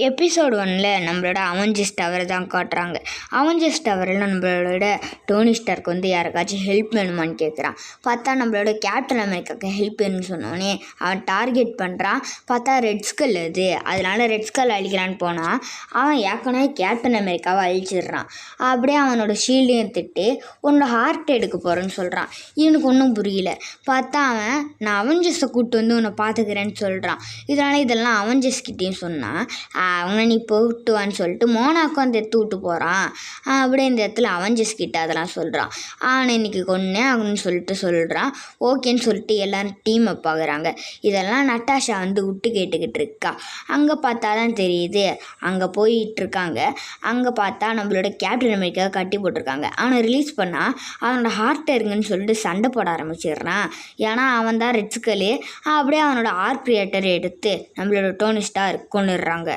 Episode 1ல் நம்மளோட Avengers டவரை தான் காட்டுறாங்க. அவெஞ்சர்ஸ் டவரில் நம்மளோட டோனி ஸ்டார்க் யாருக்காச்சும் ஹெல்ப் வேணுமான்னு கேட்குறான். பார்த்தா நம்மளோட கேப்டன் அமெரிக்காவுக்கு ஹெல்ப் வேணும்னு சொன்னோடனே அவன் டார்கெட் பண்ணுறான். பார்த்தா ரெட் ஸ்கல் அதனால ரெட் ஸ்கல் அழிக்கிறான்னு போனால் அவன் ஏற்கனவே கேப்டன் அமெரிக்காவை அழிச்சிடுறான். அப்படியே அவனோட ஷீல்டையும் எடுத்துட்டு உன்னோட ஹார்ட் எடுக்க போகிறேன்னு சொல்கிறான். இவனுக்கு ஒன்றும் புரியல. பார்த்தா அவன் நான் அவெஞ்சர்ஸை கூப்பிட்டு உன்னை பார்த்துக்கிறேன்னு சொல்கிறான். இதெல்லாம் அவெஞ்சர்ஸ்கிட்டையும் சொன்னான். அவனை நீ போட்டுவான்னு சொல்லிட்டு மோனாக்கும் அந்த எடுத்து விட்டு போகிறான். அப்படியே இந்த இடத்துல அவெஞ்சர்ஸ் கிட்ட அதெல்லாம் சொல்கிறான். அவனை இன்னைக்கு கொன்னே ஆகணும்னு சொல்கிறான். ஓகேன்னு சொல்லிட்டு எல்லோரும் டீமை பார்க்குறாங்க. இதெல்லாம் நட்டாஷா விட்டு கேட்டுக்கிட்டு இருக்கா. அங்கே பார்த்தா தான் தெரியுது. அங்கே போயிட்டுருக்காங்க. அங்கே பார்த்தா நம்மளோட கேப்டன் அமெரிக்காவை கட்டி போட்டிருக்காங்க. அவனை ரிலீஸ் பண்ணால் அவனோட ஹார்ட் இருங்கன்னு சொல்லிட்டு சண்டை போட ஆரம்பிச்சிடுறான். ஏன்னா அவன் தான் ரெட்ஸ்கலு. அப்படியே அவனோட ஆர்க் கிரியேட்டர் எடுத்து நம்மளோட டோனி ஸ்டார் கொண்டுடுறாங்க.